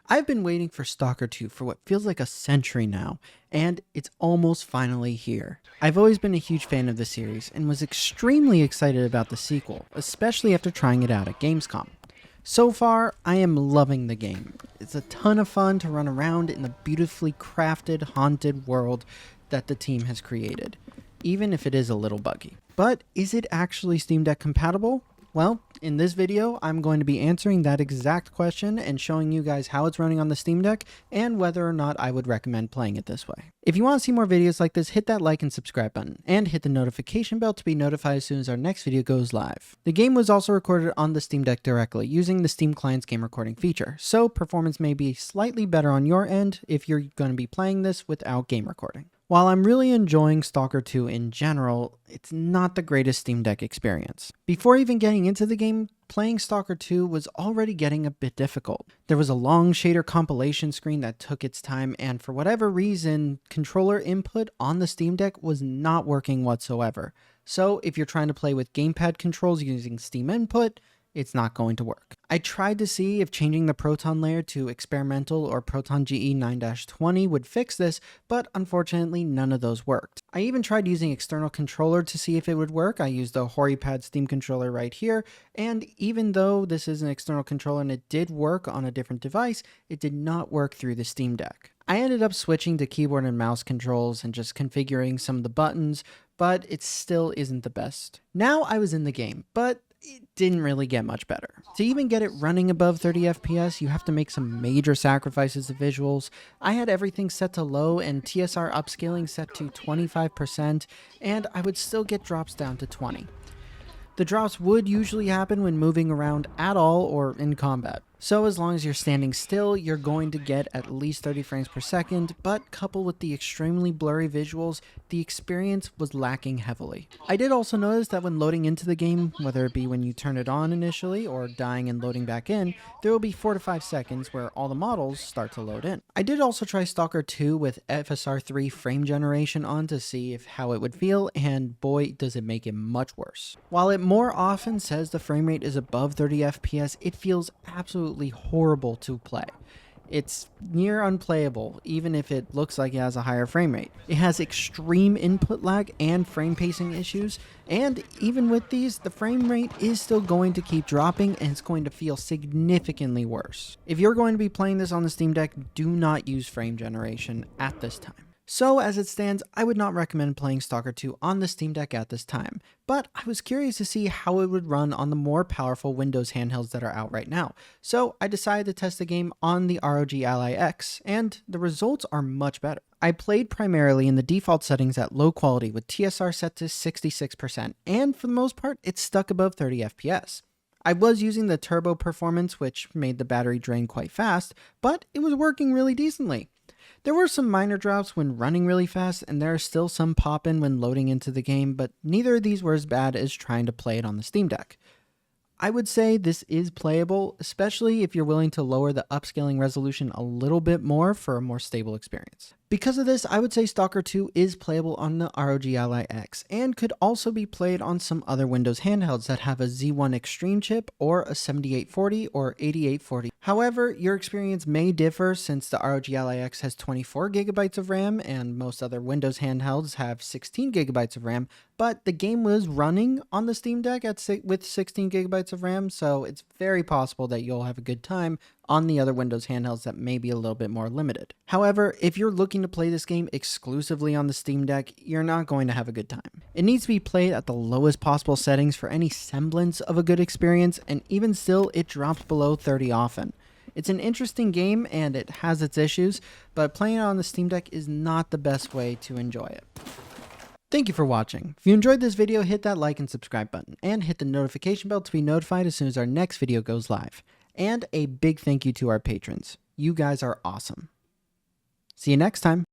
I've been waiting for Stalker 2 for what feels like a century now, and it's almost finally here. I've always been a huge fan of the series and was extremely excited about the sequel, especially after trying it out at Gamescom. So far, I am loving the game. It's a ton of fun to run around in the beautifully crafted, haunted world that the team has created, even if it is a little buggy. But is it actually Steam Deck compatible? Well, in this video, I'm going to be answering that exact question and showing you guys how it's running on the Steam Deck and whether or not I would recommend playing it this way. If you want to see more videos like this, hit that like and subscribe button and hit the notification bell to be notified as soon as our next video goes live. The game was also recorded on the Steam Deck directly using the Steam Client's game recording feature, so performance may be slightly better on your end if you're going to be playing this without game recording. While I'm really enjoying Stalker 2 in general, it's not the greatest Steam Deck experience. Before even getting into the game, playing Stalker 2 was already getting a bit difficult. There was a long shader compilation screen that took its time, and for whatever reason, controller input on the Steam Deck was not working whatsoever. So if you're trying to play with gamepad controls using Steam input, it's not going to work. I tried to see if changing the Proton layer to experimental or Proton GE 9-20 would fix this, but unfortunately none of those worked. I even tried using external controller to see if it would work. I used the HoriPad Steam controller right here, and even though this is an external controller and it did work on a different device, it did not work through the Steam Deck. I ended up switching to keyboard and mouse controls and just configuring some of the buttons, but it still isn't the best. Now I was in the game, but it didn't really get much better. To even get it running above 30 FPS, you have to make some major sacrifices to visuals. I had everything set to low and TSR upscaling set to 25%, and I would still get drops down to 20. The drops would usually happen when moving around at all or in combat. So as long as you're standing still, you're going to get at least 30 frames per second, but coupled with the extremely blurry visuals, the experience was lacking heavily. I did also notice that when loading into the game, whether it be when you turn it on initially or dying and loading back in, there will be 4 to 5 seconds where all the models start to load in. I did also try Stalker 2 with FSR3 frame generation on to see how it would feel, and boy does it make it much worse. While it more often says the frame rate is above 30 FPS, it feels absolutely horrible to play. It's near unplayable, even if it looks like it has a higher frame rate. It has extreme input lag and frame pacing issues, and even with these, the frame rate is still going to keep dropping and it's going to feel significantly worse. If you're going to be playing this on the Steam Deck, do not use frame generation at this time. So as it stands, I would not recommend playing Stalker 2 on the Steam Deck at this time, but I was curious to see how it would run on the more powerful Windows handhelds that are out right now. So I decided to test the game on the ROG Ally X, and the results are much better. I played primarily in the default settings at low quality with TSR set to 66%, and for the most part, it stuck above 30 FPS. I was using the turbo performance, which made the battery drain quite fast, but it was working really decently. There were some minor drops when running really fast, and there are still some pop-in when loading into the game, but neither of these were as bad as trying to play it on the Steam Deck. I would say this is playable, especially if you're willing to lower the upscaling resolution a little bit more for a more stable experience. Because of this, I would say Stalker 2 is playable on the ROG Ally X and could also be played on some other Windows handhelds that have a Z1 Extreme chip or a 7840 or 8840. However, your experience may differ since the ROG Ally X has 24 GB of RAM and most other Windows handhelds have 16 GB of RAM, but the game was running on the Steam Deck with 16 GB of RAM, so it's very possible that you'll have a good time on the other Windows handhelds that may be a little bit more limited. However, if you're looking to play this game exclusively on the Steam Deck, you're not going to have a good time. It needs to be played at the lowest possible settings for any semblance of a good experience, and even still, it drops below 30 often. It's an interesting game and it has its issues, but playing it on the Steam Deck is not the best way to enjoy it. Thank you for watching. If you enjoyed this video, hit that like and subscribe button, and hit the notification bell to be notified as soon as our next video goes live. And a big thank you to our patrons. You guys are awesome. See you next time.